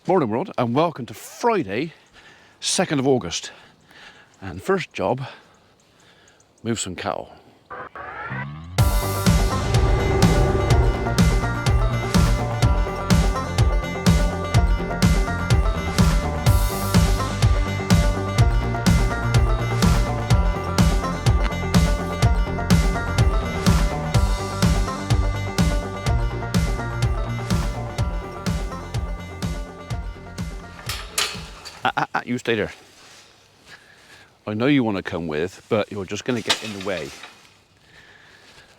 Morning world, and welcome to Friday, 2nd of August. And first job, move some cattle. You stay there. I know you want to come with, but you're just going to get in the way.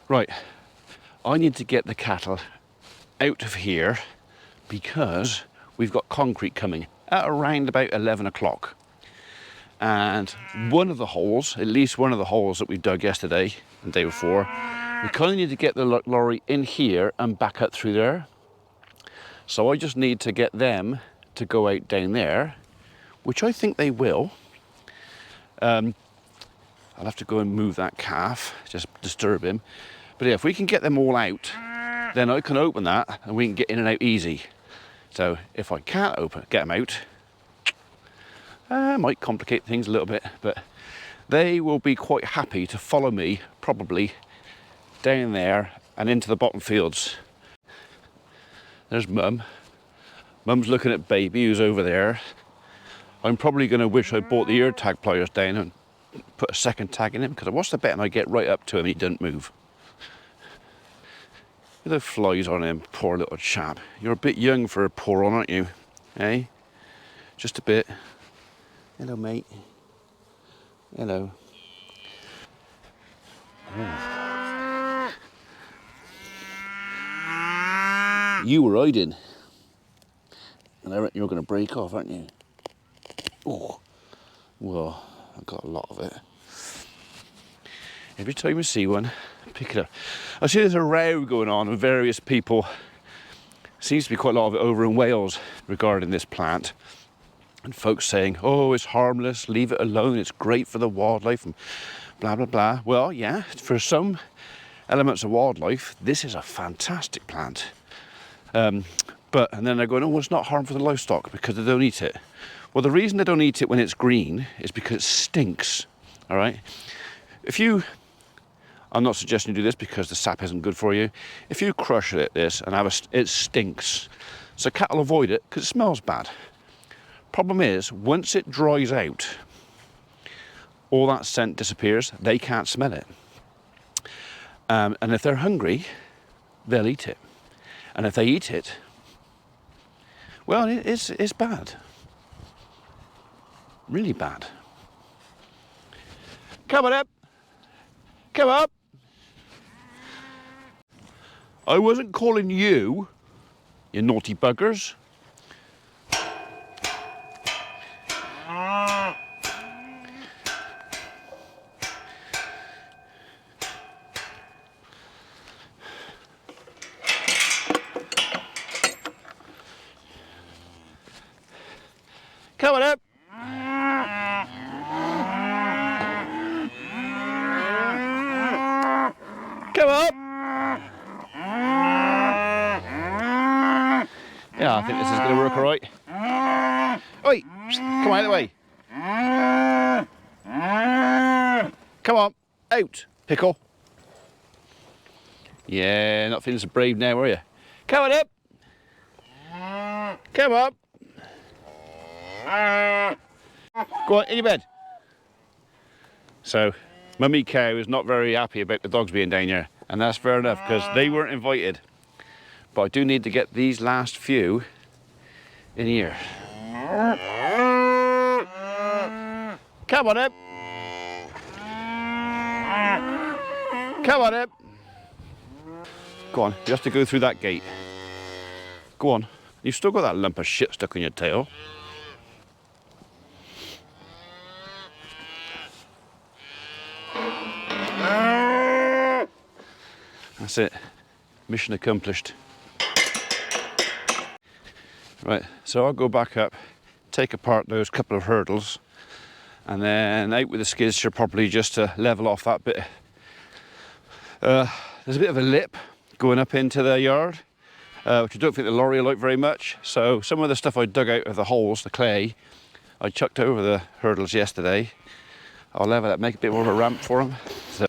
Right, I need to get the cattle out of here because we've got concrete coming at around about 11 o'clock. And one of the holes, at least one of the holes that we dug yesterday and the day before, we kind of need to get the lorry in here and back up through there. So I just need to get them to go out down there, which I think they will. I'll have to go and move that calf, just disturb him. But yeah, if we can get them all out, then I can open that and we can get in and out easy. So if I can't get them out, might complicate things a little bit, but they will be quite happy to follow me, probably down there and into the bottom fields. There's Mum. Mum's looking at Baby, who's over there. I'm probably going to wish I bought the ear tag pliers down and put a second tag in him, because what's the bet and I get right up to him and he doesn't move. Look at the flies on him, poor little chap. You're a bit young for a pour on, aren't you? Eh? Just a bit. Hello, mate. Hello. Oh. You were hiding. And I reckon you're going to break off, aren't you? Oh, well, I've got a lot of it. Every time I see one, pick it up. I see there's a row going on with various people. Seems to be quite a lot of it over in Wales regarding this plant. And folks saying, oh, it's harmless, leave it alone, it's great for the wildlife, and blah, blah, blah. Well, yeah, for some elements of wildlife, this is a fantastic plant. And then they're going, oh, well, it's not harmful for the livestock because they don't eat it. Well, the reason they don't eat it when it's green is because it stinks, all right? I'm not suggesting you do this because the sap isn't good for you. If you crush it this and it stinks. So cattle avoid it because it smells bad. Problem is, once it dries out, all that scent disappears. They can't smell it. And if they're hungry, they'll eat it. And if they eat it, well, it's bad. Really bad. Come on up. Come up. I wasn't calling you, you naughty buggers. Come on up. Come up. Yeah, I think this is going to work all right. Oi, come out of the way. Come on, out, pickle. Yeah, not feeling so brave now, are you? Come on up. Come up. Go on, in your bed. So, Mummy Cow is not very happy about the dogs being down here, and that's fair enough because they weren't invited. But I do need to get these last few in here. Come on up. Come on up. Go on, you have to go through that gate. Go on. You've still got that lump of shit stuck in your tail. That's it. Mission accomplished. Right, so I'll go back up, take apart those couple of hurdles, and then out with the skid steer properly just to level off that bit. There's a bit of a lip going up into the yard, which I don't think the lorry will like very much. So some of the stuff I dug out of the holes, the clay, I chucked over the hurdles yesterday. I'll level it, make a bit more of a ramp for them. So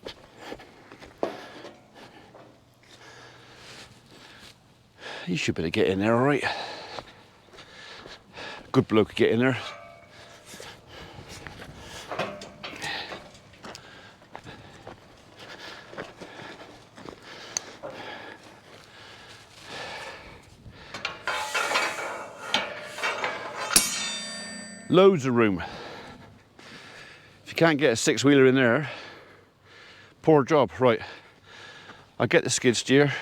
you should be able to get in there all right. Good bloke to get in there. Loads of room. If you can't get a six-wheeler in there, poor job. Right, I'll get the skid steer.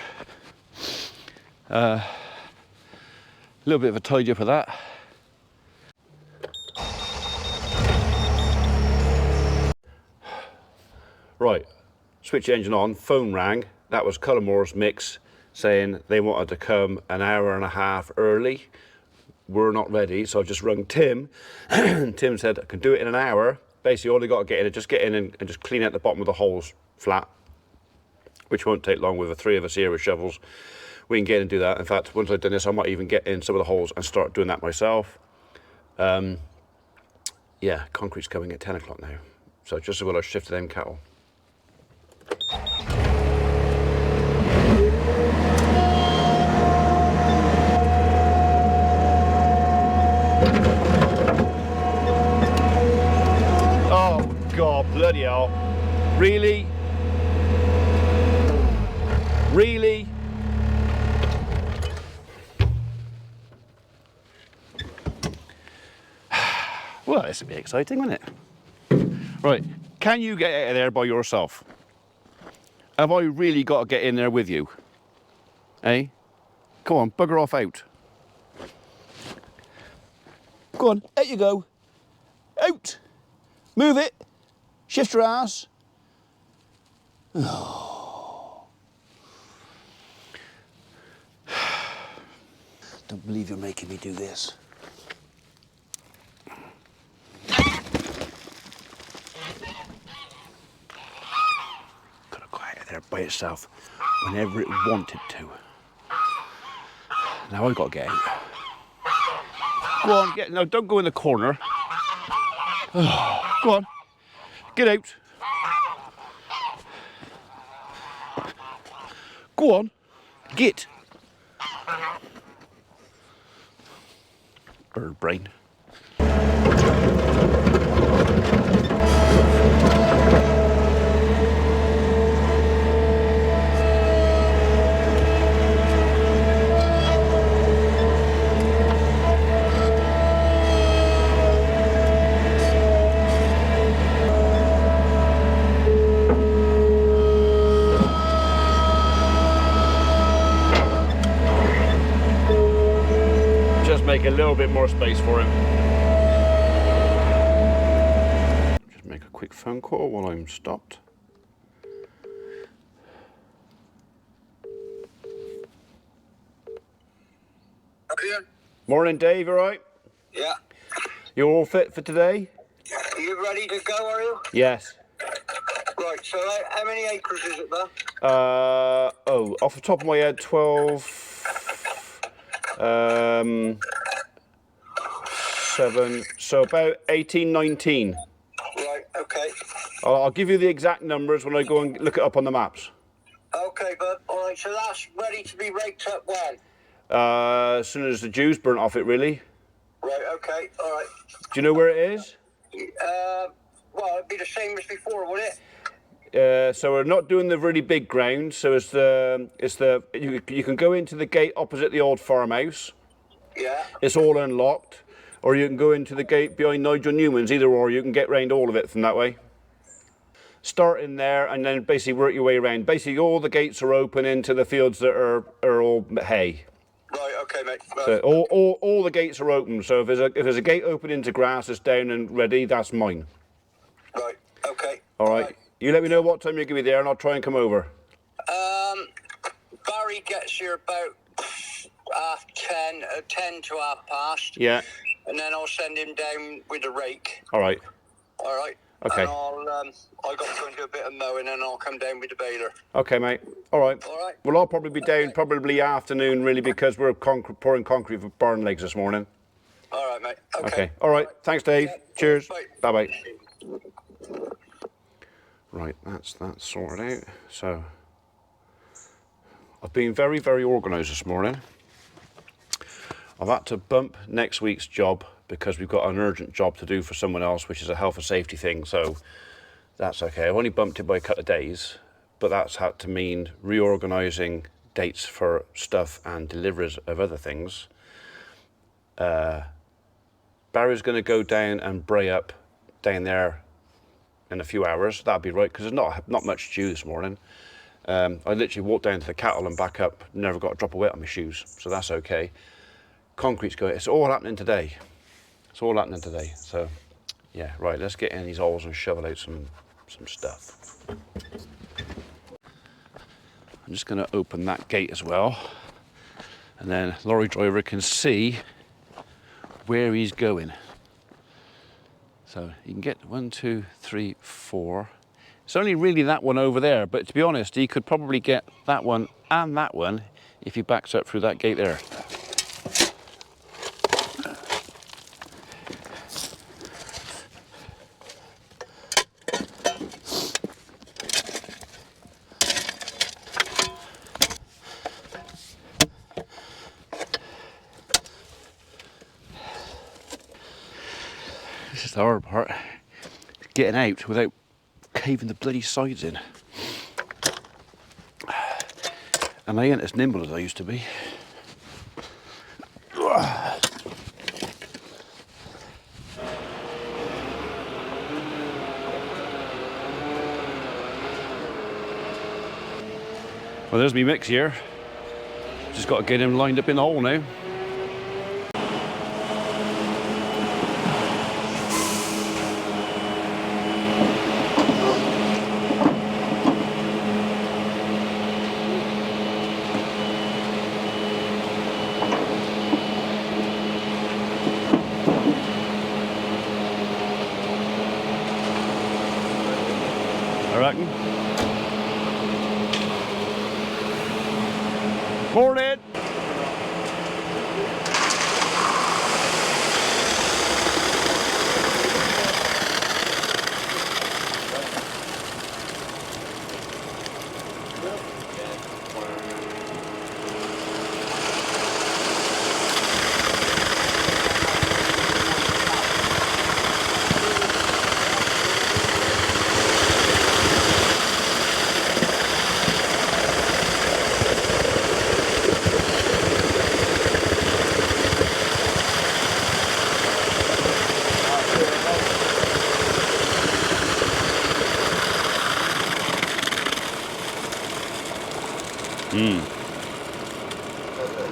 A little bit of a tidy up of that. Right, switch the engine on, phone rang. That was Cullamore's mix saying they wanted to come an hour and a half early. We're not ready, so I just rung Tim. And Tim said I can do it in an hour. Basically, all they got to get in is just get in and just clean out the bottom of the holes flat, which won't take long with the three of us here with shovels. We can get in and do that. In fact, once I've done this, I might even get in some of the holes and start doing that myself. Yeah, concrete's coming at 10 o'clock now. So just as well I shifted them cattle. Oh, God, bloody hell. Really? Really? Well, this will be exciting, won't it? Right, can you get out of there by yourself? Have I really got to get in there with you? Eh? Come on, bugger off out. Go on, out you go. Out! Move it! Shift your ass. Oh. Don't believe you're making me do this. Could have got out of there by itself whenever it wanted to. Now I've got to get out. Go on, get, no, don't go in the corner. Oh, go on, get out. Go on, get. Bird brain. Make a little bit more space for him. Just make a quick phone call while I'm stopped. Okay. Morning, Dave, you all right? Yeah. You all fit for today? Are you ready to go, are you? Yes. Right, so how many acres is it there? Oh, off the top of my head, 12, 7, so about 18, 19. Right, okay. I'll give you the exact numbers when I go and look it up on the maps. Okay, but all right, so that's ready to be raked up when? As soon as the dew's burnt off it, really. Right, okay, all right. Do you know where it is? Well, it'd be the same as before, would it? So we're not doing the really big ground. So you can go into the gate opposite the old farmhouse. Yeah. It's all unlocked, or you can go into the gate behind Nigel Newman's. Either or, you can get round all of it from that way. Start in there and then basically work your way around. Basically, all the gates are open into the fields that are all hay. Right, okay, mate. Right. So all the gates are open. So if there's a gate open into grass that's down and ready, that's mine. Right, okay. All right. You let me know what time you're going to be there, and I'll try and come over. Barry gets here about 10 to 1:30. Yeah. And then I'll send him down with a rake. All right. All right. Okay. And I got to go and do a bit of mowing, and I'll come down with the baler. Okay, mate. All right. All right. Well, I'll probably be down probably afternoon, really, because we're pouring concrete for barn legs this morning. All right, mate. Okay. All right. Thanks, Dave. Yeah. Cheers. Bye. Bye-bye. Right, that's that sorted out. So, I've been very, very organised this morning. I've had to bump next week's job because we've got an urgent job to do for someone else, which is a health and safety thing, so that's okay. I've only bumped it by a couple of days, but that's had to mean reorganising dates for stuff and deliveries of other things. Barry's going to go down and bray up down there in a few hours. That'll be right, because there's not much due this morning. I literally walked down to the cattle and back up, never got a drop of wet on my shoes, so that's okay. Concrete's going, it's all happening today. It's all happening today. So, yeah, right, let's get in these holes and shovel out some stuff. I'm just going to open that gate as well, and then lorry driver can see where he's going. So you can get 1, 2, 3, 4. It's only really that one over there, but to be honest, he could probably get that one and that one if he backs up through that gate there. This is the hard part, getting out without caving the bloody sides in. And I ain't as nimble as I used to be. Well, there's me mix here. Just got to get him lined up in the hole now. I reckon. Morning.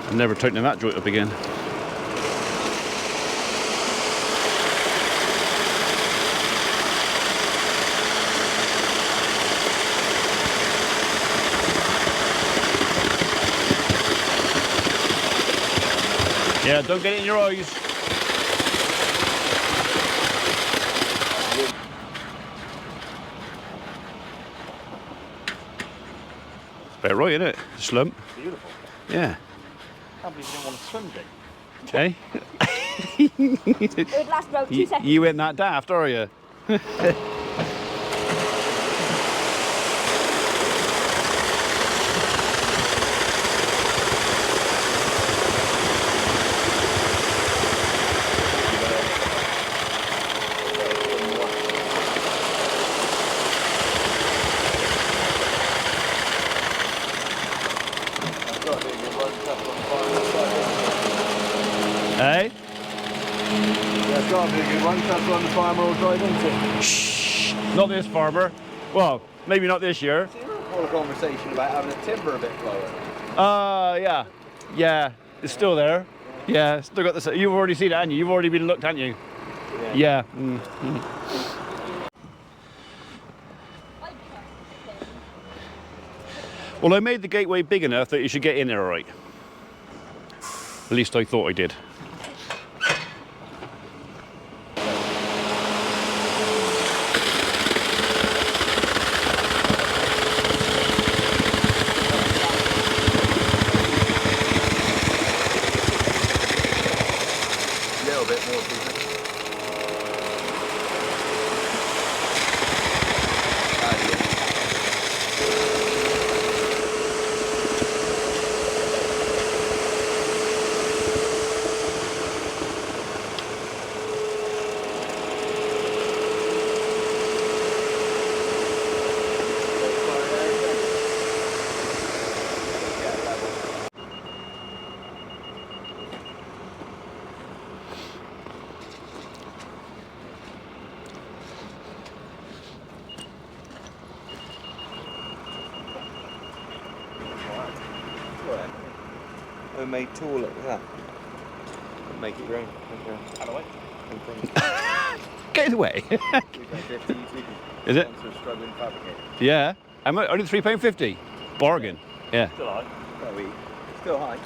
I'm never tightening that joint up again. Yeah, don't get it in your eyes. It's about right, isn't it? Slump. Beautiful. Yeah. I can't believe you didn't want to swim, Jake. Okay. It would last about 2 seconds. You ain't that daft, are you? Hey? That's got to be a good one. That's on the farmer will drive into. Shh. Not this farmer. Well, maybe not this year. See, we had a conversation about having a timber a bit lower. Yeah. Yeah. It's still there. Yeah, still got this. You've already seen it, haven't you? You've already been looked, haven't you? Yeah. Well, I made the gateway big enough that you should get in there all right. At least I thought I did. little bit more people. Homemade toilet, look at that. Make it rain. Out of the way. Get in the way. Is it? Struggling fabricator. Yeah. How much? Only £3.50. Bargain. Yeah. Still high. Still high.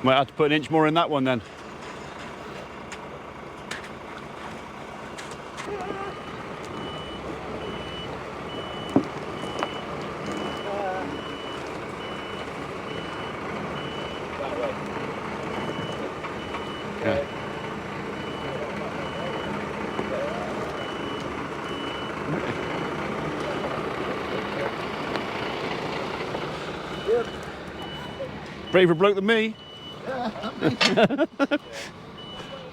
Might have to put an inch more in that one then. Yeah. Braver bloke than me. I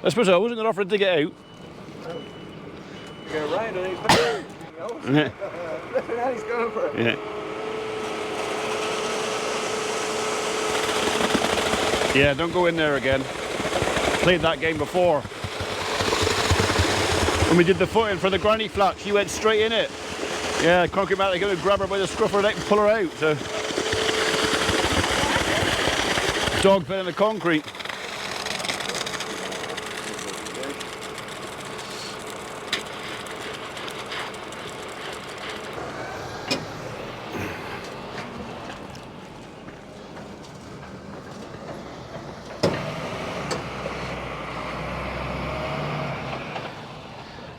suppose I wasn't going to offer to get out. Go round and he's Yeah. now he's going for it. Yeah. Yeah, don't go in there again. Played that game before. When we did the footing for the granny flat, she went straight in it. Yeah, concrete mat, they go to grab her by the scruff of her neck and pull her out. So, dog fell in the concrete.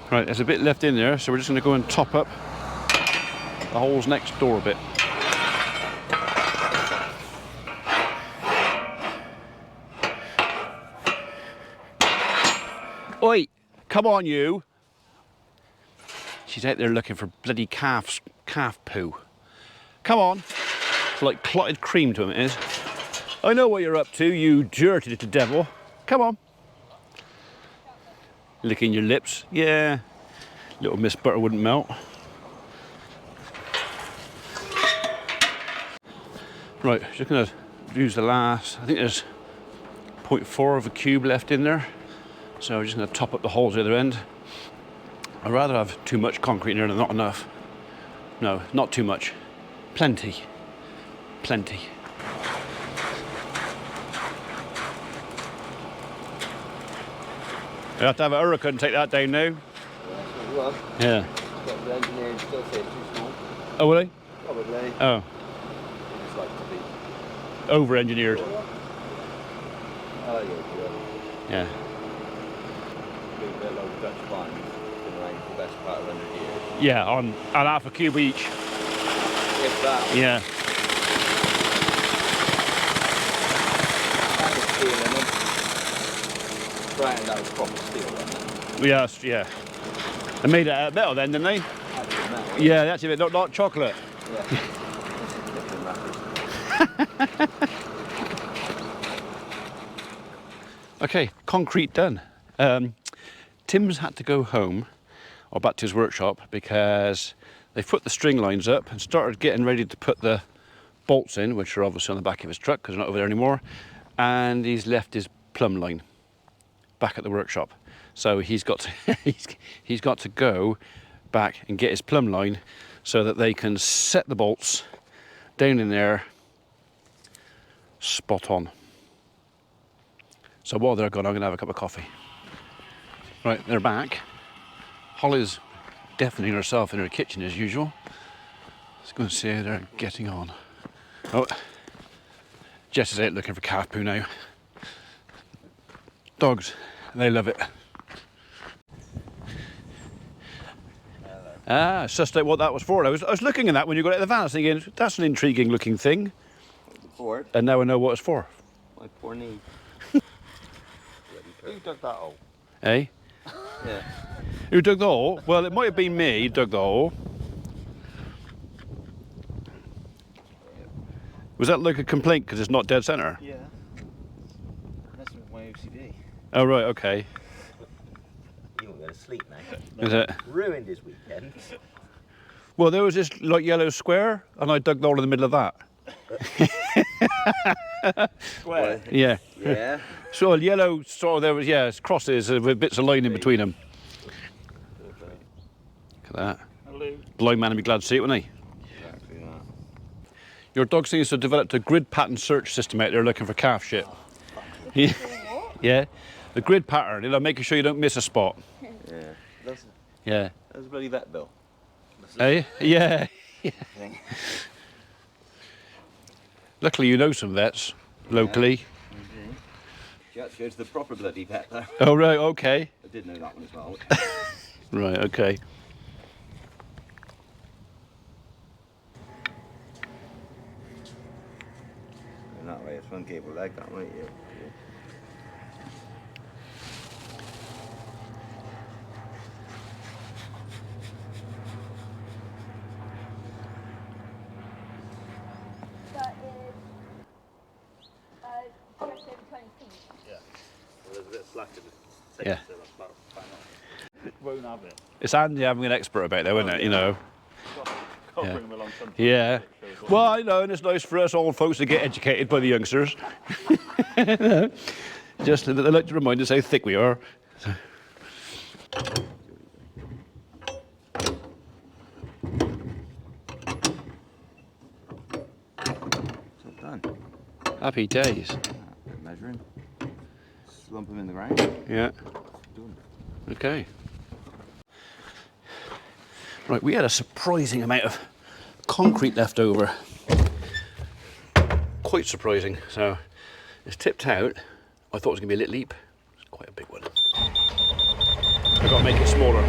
Right, there's a bit left in there, so we're just going to go and top up the holes next door a bit. Oi, come on you. She's out there looking for bloody calf poo. Come on. It's like clotted cream to him, it is. I know what you're up to, you dirty little devil. Come on. Licking your lips. Yeah. Little Miss Butter wouldn't melt. Right, just going to use the last, I think there's 0.4 of a cube left in there. So we're just going to top up the holes at the other end. I'd rather have too much concrete in there than not enough. No, not too much. Plenty. Plenty. You have to have a hurricane to take that down now. Yeah. But the engineering still say it's too small. Oh, will they? Probably. Oh. It's like to be. Over-engineered. Oh, yeah. Yeah. Big bit of Dutch vines. Been around for the best part of 100 years. Yeah, on half a cube each. If that. Yeah. That was steel in it. Right, that was proper steel then. Yes, yeah. They made it out of metal then, didn't they? Actually metal. Yeah, that's a bit, not chocolate. Yeah. Different wrappers. Okay, concrete done. Tim's had to go home, or back to his workshop, because they've put the string lines up and started getting ready to put the bolts in, which are obviously on the back of his truck because they're not over there anymore, and he's left his plumb line back at the workshop. So he's got to he's got to go back and get his plumb line so that they can set the bolts down in there spot on. So while they're gone, I'm going to have a cup of coffee. Right, they're back. Holly's deafening herself in her kitchen as usual. Let's go and see how they're getting on. Oh, Jess is out looking for calf poo now. Dogs, they love it. Ah, sussed out what that was for. I was looking at that when you got out of the van. I was thinking, that's an intriguing looking thing. forward. And now I know what it's for. My poor knee. Who dug that hole? Eh? Yeah. Who dug the hole? Well, it might have been me who dug the hole. Was that like a complaint because it's not dead centre? Yeah. That's with my OCD. Oh, right, okay. You won't go to sleep now. Is it? Ruined his weekend. Well, there was this like yellow square, and I dug the hole in the middle of that. Square. Yeah. Yeah. So a yellow, sort of, there was, yeah, crosses with bits of line in between them. Look at that. Hello. Blind man would be glad to see it, wouldn't he? Exactly that. Your dog seems to have developed a grid pattern search system out there looking for calf shit. Yeah. Yeah. The grid pattern, you know, making sure you don't miss a spot. Yeah. That's Yeah. a bloody vet bill. Eh? Yeah. Thing. Luckily, you know some vets locally. You had to go to the proper bloody vet though. Oh, right, okay. I did know that one as well. Right, okay. And that way, it's one cable leg, that way. Yeah. That is just over 20 feet. Yeah. So there's a bit of slack in the Yeah. so that's about bang on. Won't have it. It's handy having an expert about there, isn't it? You know. Got to Yeah. bring them along sometimes. Yeah. Well, I know, and it's nice for us old folks to get educated by the youngsters. Just they like to remind us how thick we are. It's all done. Happy days. Bit measuring. Slump them in the ground. Yeah. Done. Okay. Right, we had a surprising amount of concrete left over. Quite surprising. So it's tipped out. I thought it was going to be a little leap. It's quite a big one. I've got to make it smaller.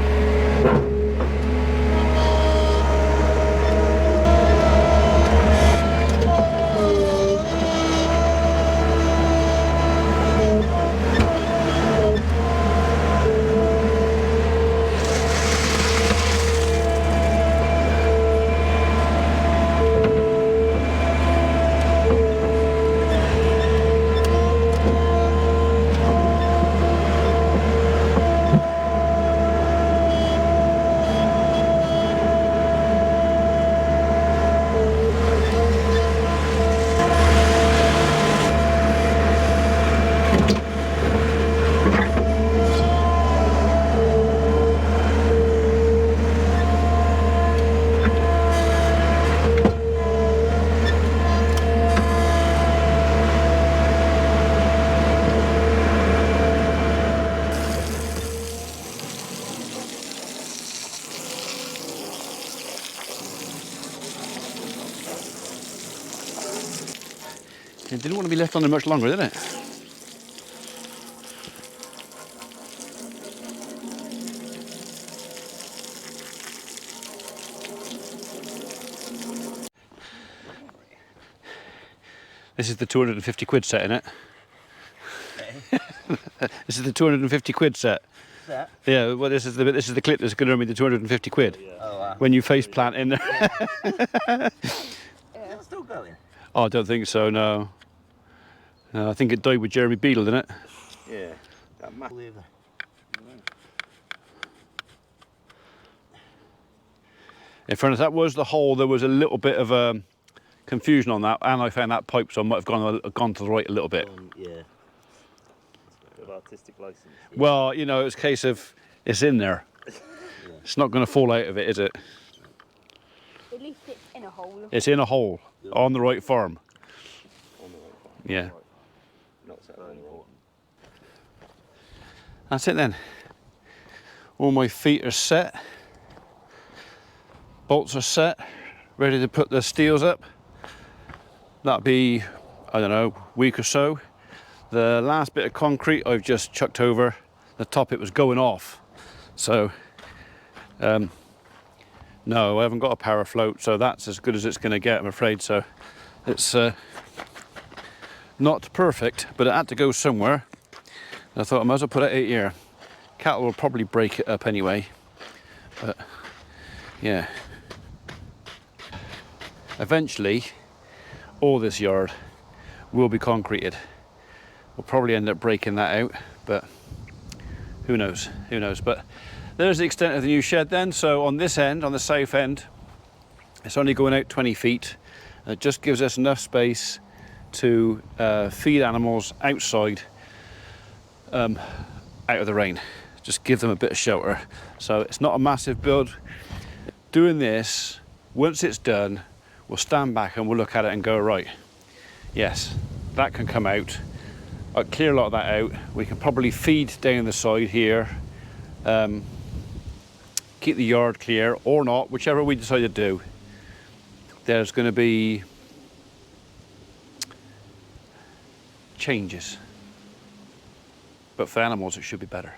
It didn't want to be left on there much longer, did it? This is the 250 quid set, isn't it? This is the 250 quid set. That? Yeah, well, this is the clip that's going to earn me the 250 quid. Oh, wow. When you face plant in there. It's still going. Oh, I don't think so, no. No, I think it died with Jeremy Beadle, didn't it? Yeah. That map lever. In fairness, that was the hole. There was a little bit of confusion on that, and I found that pipe, so I might have gone to the right a little bit. Yeah. Bit of artistic license. Well, you know, it's a case of it's in there. It's not going to fall out of it, is it? At least it's in a hole. It's in a hole on the right farm. On the right farm. Yeah. Not set on the wrong. That's it then. All my feet are set. Bolts are set. Ready to put the steels up. That'll be, I don't know, week or so. The last bit of concrete I've just chucked over the top. It was going off. So, no, I haven't got a power float, so that's as good as it's going to get, I'm afraid. So it's Not perfect, but it had to go somewhere. And I thought I might as well put it out here. Cattle will probably break it up anyway. But yeah. Eventually, all this yard will be concreted. We'll probably end up breaking that out, but who knows, who knows. But there's the extent of the new shed then. So on this end, on the south end, it's only going out 20 feet. And it just gives us enough space to feed animals outside, out of the rain. Just give them a bit of shelter. So it's not a massive build. Doing this, once it's done, we'll stand back and we'll look at it and go, right, yes, that can come out. I'll clear a lot of that out. We can probably feed down the side here, keep the yard clear or not, whichever we decide to do. There's going to be changes, but for animals it should be better.